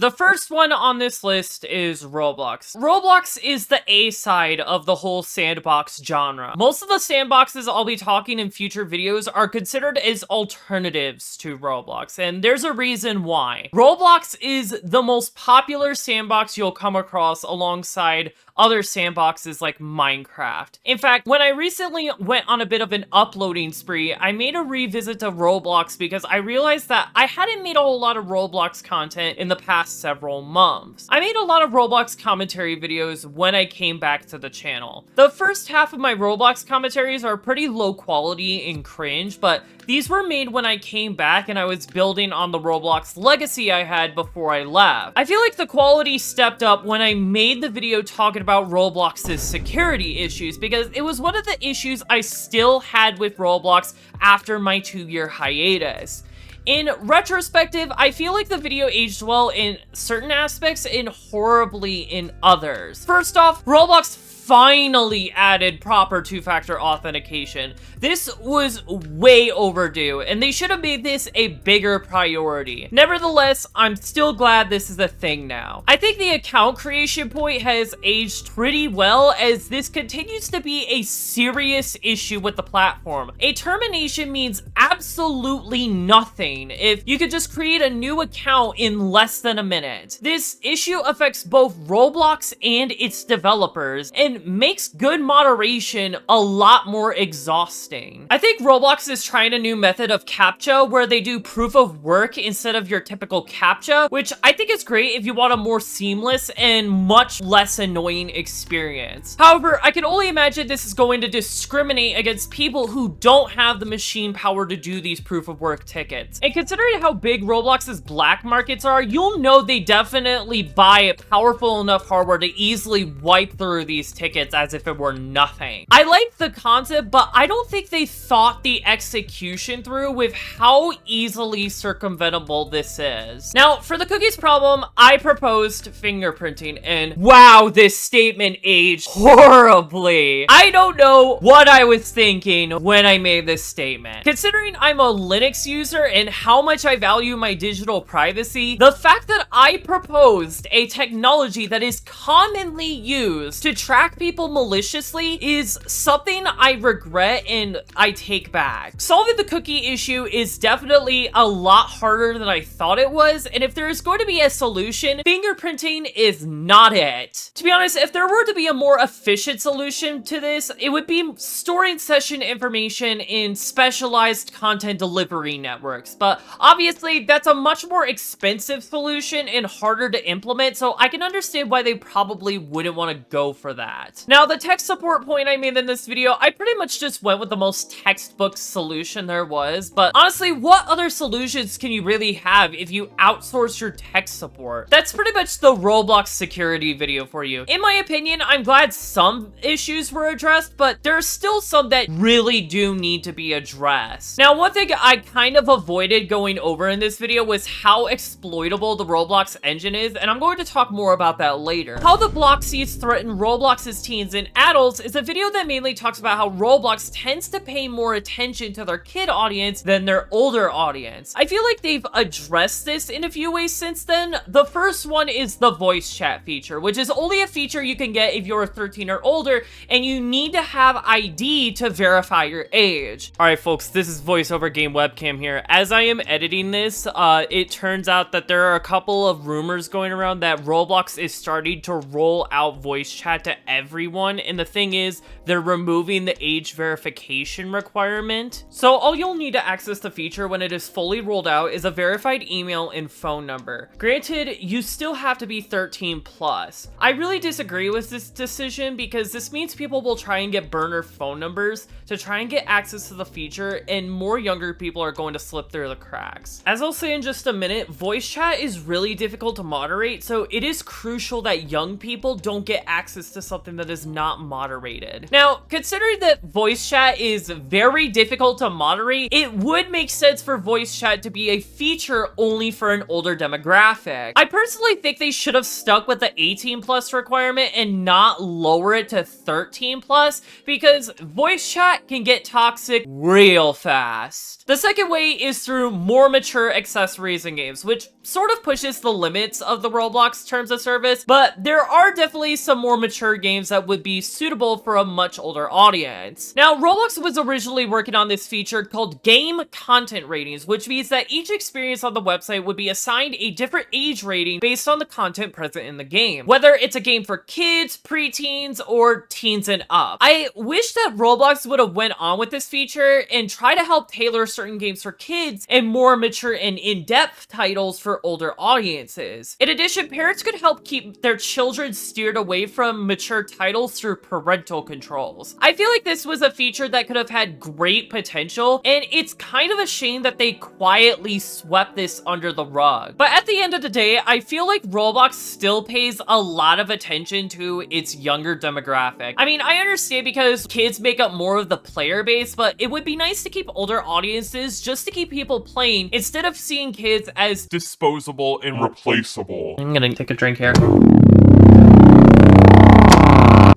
The first one on this list is Roblox. Roblox is the A side of the whole sandbox genre. Most of the sandboxes I'll be talking in future videos are considered as alternatives to Roblox, and there's a reason why. Roblox is the most popular sandbox you'll come across alongside other sandboxes like Minecraft. In fact, when I recently went on a bit of an uploading spree, I made a revisit to Roblox because I realized that I hadn't made a whole lot of Roblox content in the past several months. I made a lot of Roblox commentary videos when I came back to the channel. The first half of my Roblox commentaries are pretty low quality and cringe, but these were made when I came back and I was building on the Roblox legacy I had before I left. I feel like the quality stepped up when I made the video talking about Roblox's security issues, because it was one of the issues I still had with Roblox after my 2-year hiatus. In retrospective, I feel like the video aged well in certain aspects and horribly in others. First off, Roblox finally added proper two-factor authentication. This was way overdue, and they should have made this a bigger priority. Nevertheless, I'm still glad this is a thing now. I think the account creation point has aged pretty well, as this continues to be a serious issue with the platform. A termination means absolutely nothing if you could just create a new account in less than a minute. This issue affects both Roblox and its developers, and makes good moderation a lot more exhausting. I think Roblox is trying a new method of CAPTCHA where they do proof of work instead of your typical CAPTCHA, which I think is great if you want a more seamless and much less annoying experience. However, I can only imagine this is going to discriminate against people who don't have the machine power to do these proof of work tickets. And considering how big Roblox's black markets are, you'll know they definitely buy powerful enough hardware to easily wipe through these tickets as if it were nothing. I like the concept, but I don't think they thought the execution through with how easily circumventable this is. Now, for the cookies problem, I proposed fingerprinting, and wow, this statement aged horribly. I don't know what I was thinking when I made this statement. Considering I'm a Linux user and how much I value my digital privacy, the fact that I proposed a technology that is commonly used to track people maliciously is something I regret and I take back. Solving the cookie issue is definitely a lot harder than I thought it was, and if there is going to be a solution, fingerprinting is not it. To be honest, if there were to be a more efficient solution to this, it would be storing session information in specialized content delivery networks, but obviously that's a much more expensive solution and harder to implement, so I can understand why they probably wouldn't want to go for that. Now, the tech support point I made in this video, I pretty much just went with the most textbook solution there was, but honestly, what other solutions can you really have if you outsource your tech support? That's pretty much the Roblox security video for you. In my opinion, I'm glad some issues were addressed, but there are still some that really do need to be addressed. Now, one thing I kind of avoided going over in this video was how exploitable the Roblox engine is, and I'm going to talk more about that later. How the block seeds threaten Roblox's teens and adults is a video that mainly talks about how Roblox tends to pay more attention to their kid audience than their older audience. I feel like they've addressed this in a few ways since then. The first one is the voice chat feature, which is only a feature you can get if you're 13 or older, and you need to have ID to verify your age. Alright folks, this is VoiceOver Game Webcam here. As I am editing this, it turns out that there are a couple of rumors going around that Roblox is starting to roll out voice chat to everyone, and the thing is, they're removing the age verification requirement. So all you'll need to access the feature when it is fully rolled out is a verified email and phone number. Granted, you still have to be 13 plus. I really disagree with this decision because this means people will try and get burner phone numbers to try and get access to the feature, and more younger people are going to slip through the cracks. As I'll say in just a minute, voice chat is really difficult to moderate, so it is crucial that young people don't get access to something something that is not moderated. Now, considering that voice chat is very difficult to moderate, it would make sense for voice chat to be a feature only for an older demographic. I personally think they should have stuck with the 18 plus requirement and not lower it to 13 plus, because voice chat can get toxic real fast. The second way is through more mature accessories in games, which sort of pushes the limits of the Roblox terms of service, but there are definitely some more mature games that would be suitable for a much older audience. Now, Roblox was originally working on this feature called game content ratings, which means that each experience on the website would be assigned a different age rating based on the content present in the game, whether it's a game for kids, preteens, or teens and up. I wish that Roblox would have went on with this feature and try to help tailor certain games for kids and more mature and in-depth titles for older audiences. In addition, parents could help keep their children steered away from mature titles through parental controls. I feel like this was a feature that could have had great potential, and it's kind of a shame that they quietly swept this under the rug. But at the end of the day, I feel like Roblox still pays a lot of attention to its younger demographic. I mean, I understand because kids make up more of the player base, but it would be nice to keep older audiences just to keep people playing instead of seeing kids as disposable and replaceable. I'm gonna take a drink here.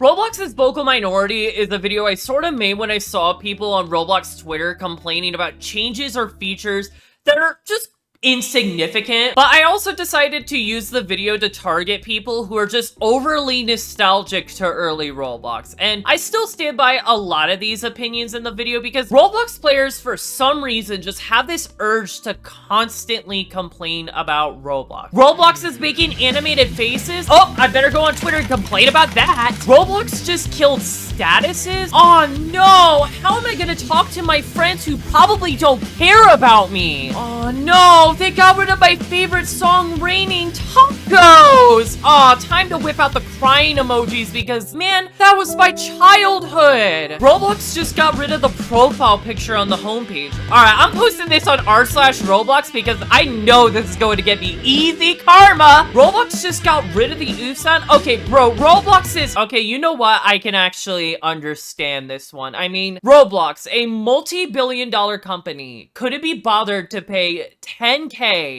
Roblox's vocal minority is a video I sort of made when I saw people on Roblox Twitter complaining about changes or features that are just insignificant, but I also decided to use the video to target people who are just overly nostalgic to early Roblox, and I still stand by a lot of these opinions in the video because Roblox players for some reason just have this urge to constantly complain about Roblox. Roblox is making animated faces. Oh, I better go on Twitter and complain about that. Roblox just killed statuses. Oh no, how am I gonna talk to my friends who probably don't care about me? Oh no, they got rid of my favorite song, Raining Tacos! Aw, time to whip out the crying emojis because, man, that was my childhood! Roblox just got rid of the profile picture on the homepage. Alright, I'm posting this on r/Roblox because I know this is going to get me easy karma! Roblox just got rid of the oof sound? Okay, bro, Roblox is... Okay, you know what? I can actually understand this one. I mean, Roblox, a multi-billion-dollar company, couldn't be bothered to pay $10K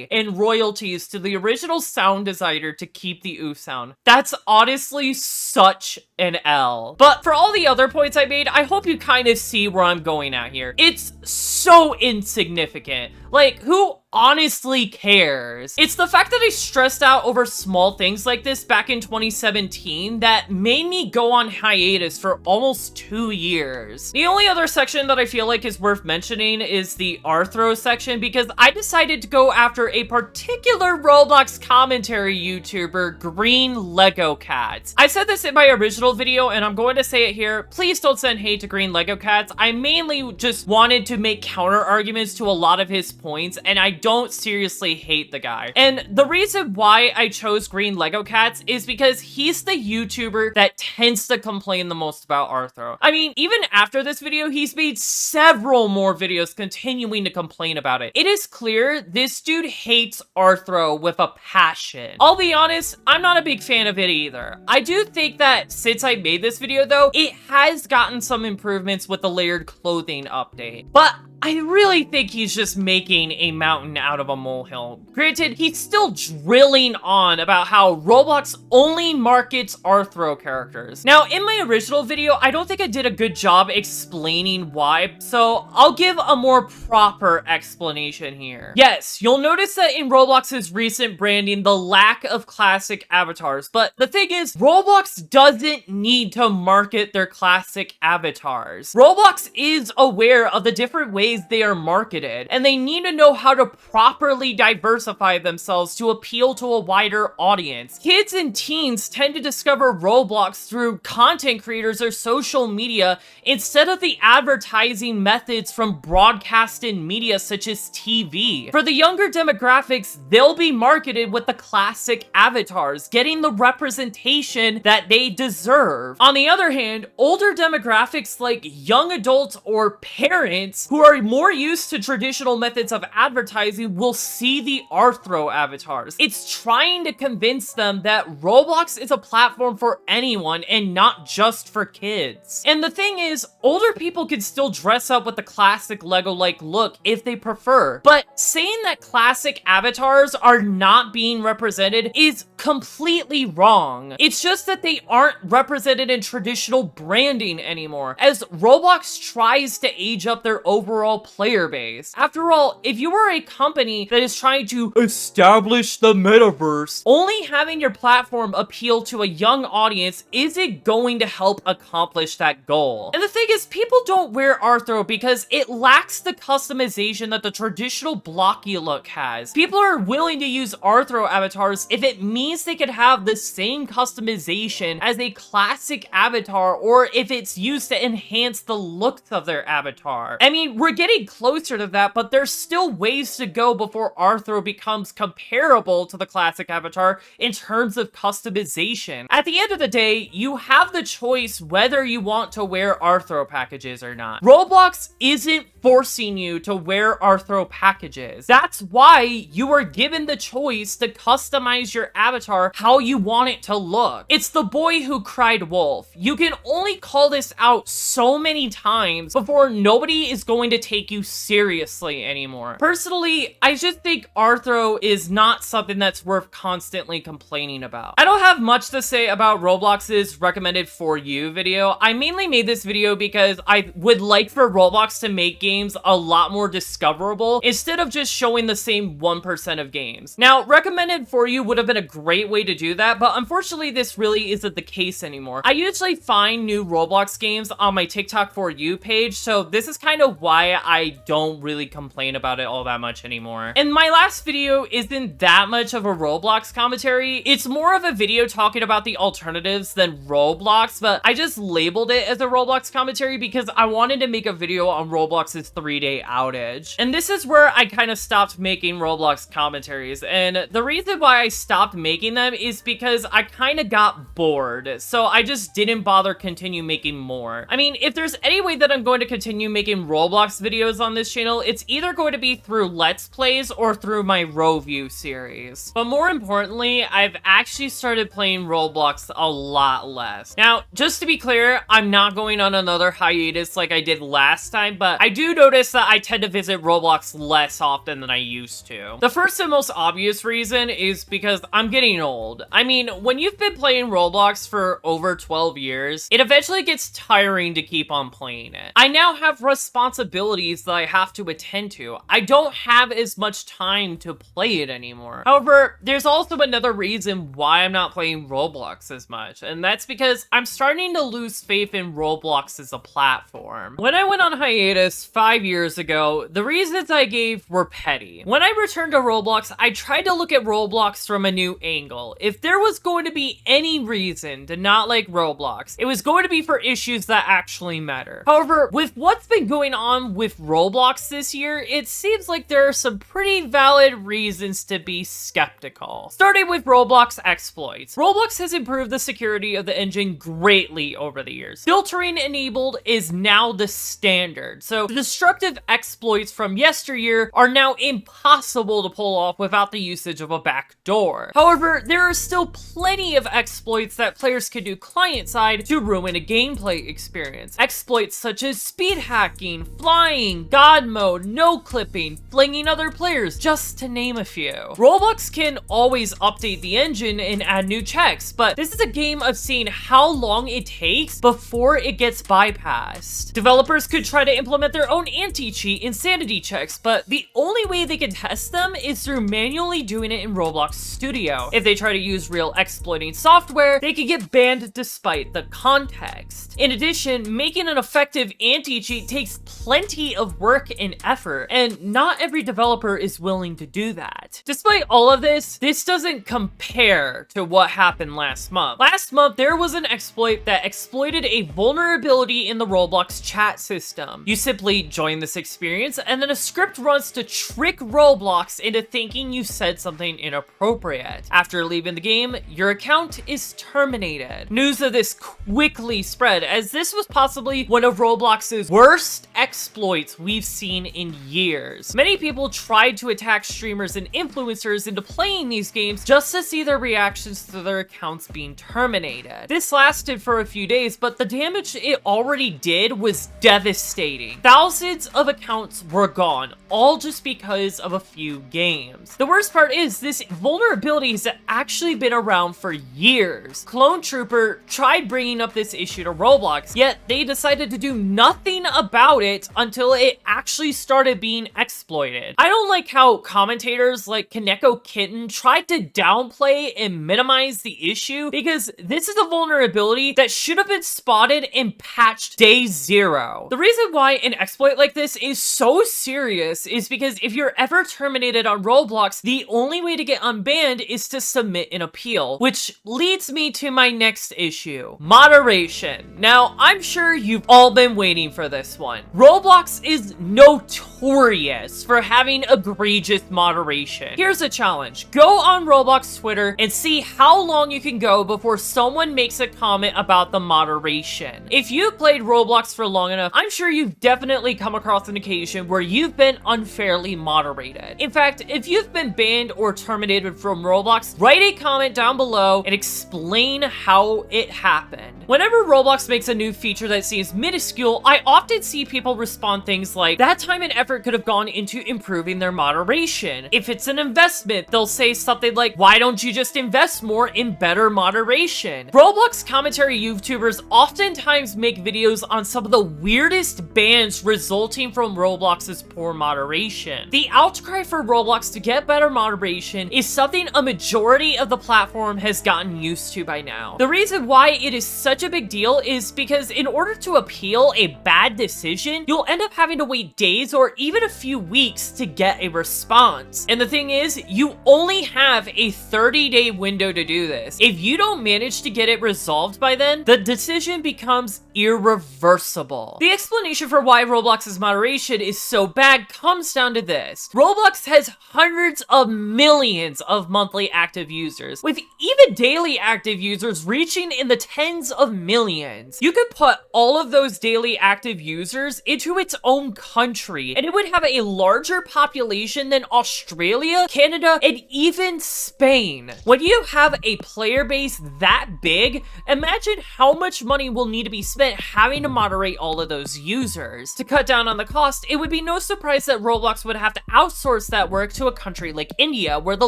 in royalties to the original sound designer to keep the oof sound. That's honestly such an L. But for all the other points I made, I hope you kind of see where I'm going at here. It's so insignificant. Like, who honestly cares? It's the fact that I stressed out over small things like this back in 2017 that made me go on hiatus for almost 2 years. The only other section that I feel like is worth mentioning is the Arthro section because I decided to go after a particular Roblox commentary YouTuber, Green Lego Cats. I said this in my original video and I'm going to say it here. Please don't send hate to Green Lego Cats. I mainly just wanted to make counter arguments to a lot of his points, and I don't seriously hate the guy. And the reason why I chose Green Lego Cats is because he's the YouTuber that tends to complain the most about Arthro. I mean, even after this video, he's made several more videos continuing to complain about it. It is clear this dude hates Arthro with a passion. I'll be honest, I'm not a big fan of it either. I do think that since I made this video though, it has gotten some improvements with the layered clothing update. But I really think he's just making a mountain out of a molehill. Granted, he's still drilling on about how Roblox only markets Arthro characters. Now, in my original video, I don't think I did a good job explaining why, so I'll give a more proper explanation here. Yes, you'll notice that in Roblox's recent branding, the lack of classic avatars, but the thing is, Roblox doesn't need to market their classic avatars. Roblox is aware of the different ways they are marketed, and they need to know how to properly diversify themselves to appeal to a wider audience. Kids and teens tend to discover Roblox through content creators or social media instead of the advertising methods from broadcasted media such as TV. For the younger demographics, they'll be marketed with the classic avatars, getting the representation that they deserve. On the other hand, older demographics like young adults or parents who are more used to traditional methods of advertising will see the Arthro avatars. It's trying to convince them that Roblox is a platform for anyone and not just for kids. And the thing is, older people can still dress up with the classic Lego-like look if they prefer, but saying that classic avatars are not being represented is completely wrong. It's just that they aren't represented in traditional branding anymore, as Roblox tries to age up their overall player base. After all, if you are a company that is trying to establish the metaverse, only having your platform appeal to a young audience isn't going to help accomplish that goal. And the thing is, people don't wear Arthro because it lacks the customization that the traditional blocky look has. People are willing to use Arthro avatars if it means they could have the same customization as a classic avatar, or if it's used to enhance the looks of their avatar. I mean, we're getting closer to that, but there's still ways to go before Arthro becomes comparable to the classic avatar in terms of customization. At the end of the day, you have the choice whether you want to wear Arthro packages or not. Roblox isn't forcing you to wear Arthro packages. That's why you are given the choice to customize your avatar how you want it to look. It's the boy who cried wolf. You can only call this out so many times before nobody is going to take you seriously anymore. Personally, I just think Arthro is not something that's worth constantly complaining about. I don't have much to say about Roblox's recommended for you video. I mainly made this video because I would like for Roblox to make games a lot more discoverable instead of just showing the same 1% of games. Now, recommended for you would have been a great way to do that, but unfortunately this really isn't the case anymore. I usually find new Roblox games on my TikTok for you page, so this is kind of why I don't really complain about it all that much anymore. And my last video isn't that much of a Roblox commentary. It's more of a video talking about the alternatives than Roblox, but I just labeled it as a Roblox commentary because I wanted to make a video on Roblox's 3-day outage. And this is where I kind of stopped making Roblox commentaries, and the reason why I stopped making them is because I kind of got bored, so I just didn't bother continue making more. I mean, if there's any way that I'm going to continue making Roblox videos on this channel, it's either going to be through Let's Plays or through my Review series. But more importantly, I've actually started playing Roblox a lot less. Now, just to be clear, I'm not going on another hiatus like I did last time, but I do notice that I tend to visit Roblox less often than I used to. The first and most obvious reason is because I'm getting old. I mean, when you've been playing Roblox for over 12 years, it eventually gets tiring to keep on playing it. I now have responsibilities that I have to attend to. I don't have as much time to play it anymore. However, there's also another reason why I'm not playing Roblox as much, and that's because I'm starting to lose faith in Roblox as a platform. When I went on hiatus 5 years ago, the reasons I gave were petty. When I returned to Roblox, I tried to look at Roblox from a new angle. If there was going to be any reason to not like Roblox, it was going to be for issues that actually matter. However, with what's been going on with Roblox this year, it seems like there are some pretty valid reasons to be skeptical. Starting with Roblox exploits. Roblox has improved the security of the engine greatly over the years. Filtering enabled is now the standard, so the destructive exploits from yesteryear are now impossible to pull off without the usage of a backdoor. However, there are still plenty of exploits that players can do client-side to ruin a gameplay experience. Exploits such as speed hacking, flying, god mode, no-clipping, flinging other players, just to name a few. Roblox can always update the engine and add new checks, but this is a game of seeing how long it takes before it gets bypassed. Developers could try to implement their own anti-cheat insanity checks, but the only way they can test them is through manually doing it in Roblox Studio. If they try to use real exploiting software, they could get banned despite the context. In addition, making an effective anti-cheat takes plenty of work and effort, and not every developer is willing to do that. Despite all of this doesn't compare to what happened last month. Last month, there was an exploit that exploited a vulnerability in the Roblox chat system. You simply join this experience, and then a script runs to trick Roblox into thinking you said something inappropriate. After leaving the game, your account is terminated. News of this quickly spread, as this was possibly one of Roblox's worst exploits we've seen in years. Many people tried to attack streamers and influencers into playing these games just to see their reactions to their accounts being terminated. This lasted for a few days, but the damage it already did was devastating. Thousands of accounts were gone, all just because of a few games. The worst part is, this vulnerability has actually been around for years. Clone Trooper tried bringing up this issue to Roblox, yet they decided to do nothing about it until it actually started being exploited. I don't like how commentators like Kaneko Kitten tried to downplay and minimize the issue, because this is a vulnerability that should have been spotted and patched day zero. The reason why an exploit like this is so serious is because if you're ever terminated on Roblox, the only way to get unbanned is to submit an appeal, which leads me to my next issue: moderation. Now, I'm sure you've all been waiting for this one. Roblox is notorious for having egregious moderation. Here's a challenge. Go on Roblox Twitter and see how long you can go before someone makes a comment about the moderation. If you've played Roblox for long enough, I'm sure you've definitely come across an occasion where you've been unfairly moderated. In fact, if you've been banned or terminated from Roblox, write a comment down below and explain how it happened. Whenever Roblox makes a new feature that seems minuscule, I often see people respond things like, that time and effort could have gone into improving their moderation. If it's an investment, they'll say something like, why don't you just invest more in better moderation? Roblox commentary YouTubers oftentimes make videos on some of the weirdest bans resulting from Roblox's poor moderation. The outcry for Roblox to get better moderation is something a majority of the platform has gotten used to by now. The reason why it is such a big deal is because in order to appeal a bad decision, you'll end up having to wait days or even a few weeks to get a response. And the thing is, you only have a 30-day window to do this. If you don't manage to get it resolved by then, the decision becomes irreversible. The explanation for why Roblox's moderation is so bad comes down to this: Roblox has hundreds of millions of monthly active users, with even daily active users reaching in the tens of millions. You could put all of those daily active users into its own country, and it would have a larger population than Australia, Canada, and even Spain. When you have a player base that big, imagine how much money will need to be spent having to moderate all of those users. To cut down on the cost, it would be no surprise that Roblox would have to outsource that work to a country like India, where the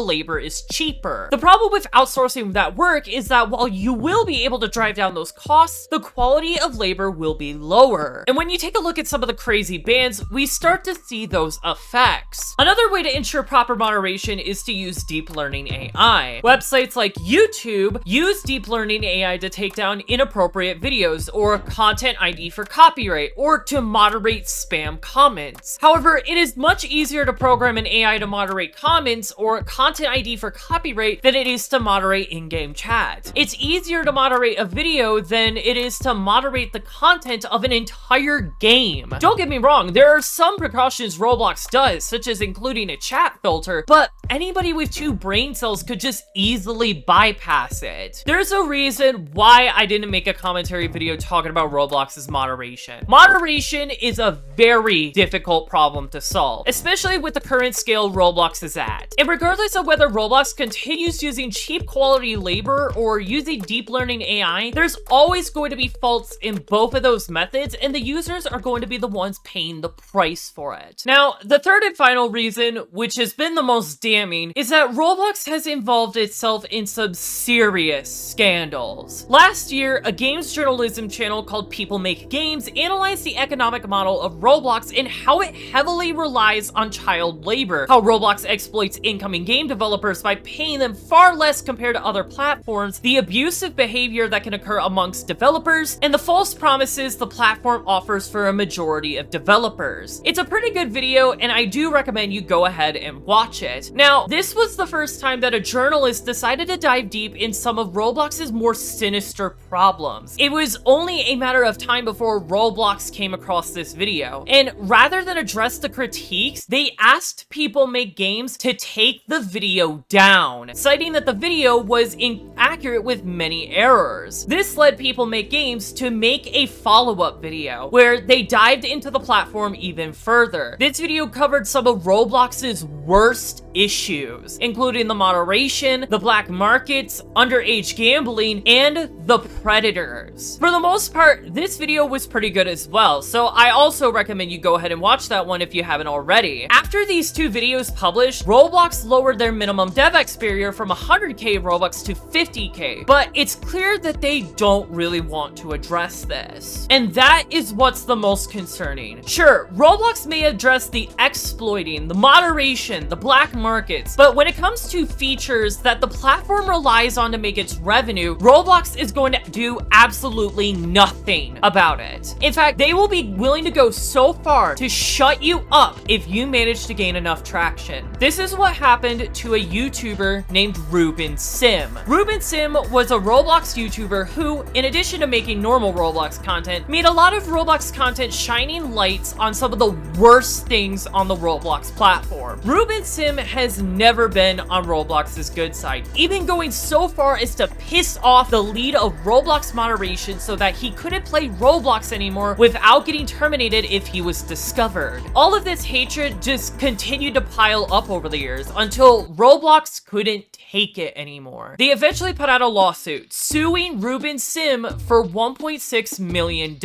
labor is cheaper. The problem with outsourcing that work is that while you will be able to drive down those costs, the quality of labor will be lower. And when you take a look at some of the crazy bans, we start to see those effects. Another way to ensure proper moderation is to use deep learning AI. Websites like YouTube use deep learning AI to take down inappropriate videos, or content ID for copyright, or to moderate spam comments. However, it is much easier to program an AI to moderate comments or content ID for copyright than it is to moderate in-game chat. It's easier to moderate a video than it is to moderate the content of an entire game. Don't get me wrong, there are some precautions Roblox does, such as including a chat filter, but anybody with 2 brain cells could just easily bypass it. There's a reason why I didn't make a commentary video talking about Roblox's moderation. Moderation is a very difficult problem to solve, especially with the current scale Roblox is at. And regardless of whether Roblox continues using cheap quality labor or using deep learning AI, there's always going to be faults in both of those methods, and the users are going to be the ones paying the price for it. Now, the third and final reason, which has been the most damning, is that Roblox has involved itself in some serious scandals. Last year, a games journalism channel called People Make Games analyzed the economic model of Roblox and how it heavily relies on child labor, how Roblox exploits incoming game developers by paying them far less compared to other platforms, the abusive behavior that can occur amongst developers, and the false promises the platform offers for a majority of developers. It's a pretty good video, and I do recommend you go ahead and watch it. Now, this was the first time that a journalist decided to dive deep in some of Roblox's more sinister problems. It was only a matter of time before Roblox came across this video video. And rather than address the critiques, they asked people make games to take the video down, citing that the video was inaccurate with many errors. This led people make games to make a follow-up video where they dived into the platform even further. This video covered some of Roblox's worst issues, including the moderation, the black markets, underage gambling, and the predators. For the most part, this video was pretty good as well, so I also recommend you go ahead and watch that one if you haven't already. After these two videos published, Roblox lowered their minimum DevX barrier from 100k Robux to 50k, but it's clear that they don't really want to address this. And that is what's the most concerning. Sure, Roblox may address the exploiting, the moderation, the black markets, but when it comes to features that the platform relies on to make its revenue, Roblox is going to do absolutely nothing about it. In fact, they will be willing to go so far to shut you up if you manage to gain enough traction. This is what happened to a YouTuber named Ruben Sim. Ruben Sim was a Roblox YouTuber who, in addition to making normal Roblox content, made a lot of Roblox content shining lights on some of the worst things on the Roblox platform. Ruben Sim has never been on Roblox's good side, even going so far as to piss off the lead of Roblox moderation so that he couldn't play Roblox anymore without getting terminated if he was discovered. All of this hatred just continued to pile up over the years until Roblox couldn't take it anymore. They eventually put out a lawsuit suing Ruben Sim for $1.6 million.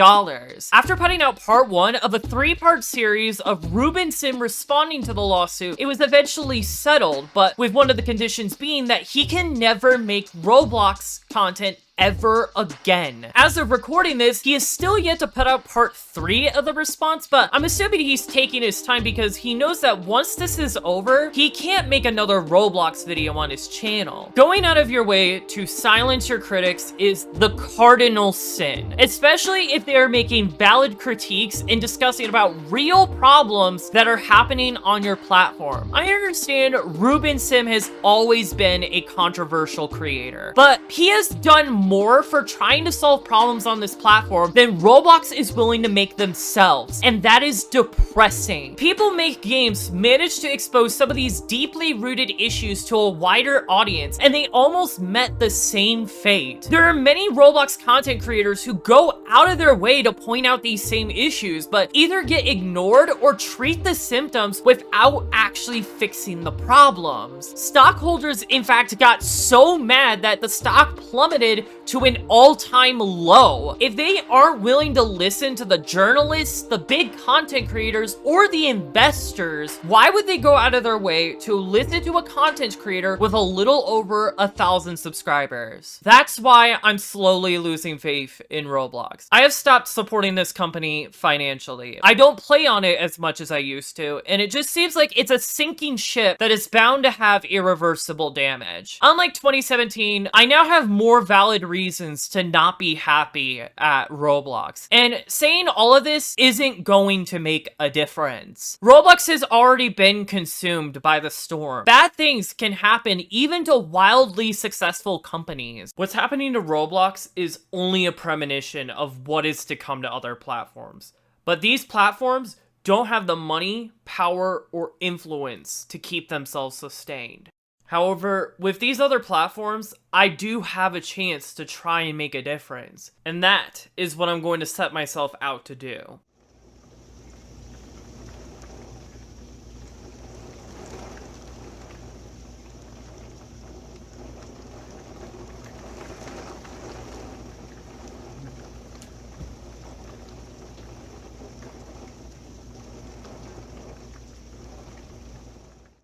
After putting out part 1 of a 3-part series of Ruben Sim responding to the lawsuit, it was eventually settled, but with one of the conditions being that he can never make Roblox content ever again. As of recording this, he is still yet to put out part 3 of the response, but I'm assuming he's taking his time because he knows that once this is over, he can't make another Roblox video on his channel. Going out of your way to silence your critics is the cardinal sin, especially if they are making valid critiques and discussing about real problems that are happening on your platform. I understand Ruben Sim has always been a controversial creator, but he has done more for trying to solve problems on this platform than Roblox is willing to make themselves, and that is depressing. People Make Games managed to expose some of these deeply rooted issues to a wider audience, and they almost met the same fate. There are many Roblox content creators who go out of their way to point out these same issues, but either get ignored or treat the symptoms without actually fixing the problems. Stockholders, in fact, got so mad that the stock plummeted to an all-time low. If they aren't willing to listen to the journalists, the big content creators, or the investors, why would they go out of their way to listen to a content creator with a little over 1,000 subscribers? That's why I'm slowly losing faith in Roblox. I have stopped supporting this company financially. I don't play on it as much as I used to, and it just seems like it's a sinking ship that is bound to have irreversible damage. Unlike 2017, I now have more valid reasons to not be happy at Roblox. And saying all of this isn't going to make a difference. Roblox has already been consumed by the storm. Bad things can happen even to wildly successful companies. What's happening to Roblox is only a premonition of what is to come to other platforms. But these platforms don't have the money, power, or influence to keep themselves sustained. However, with these other platforms, I do have a chance to try and make a difference. And that is what I'm going to set myself out to do.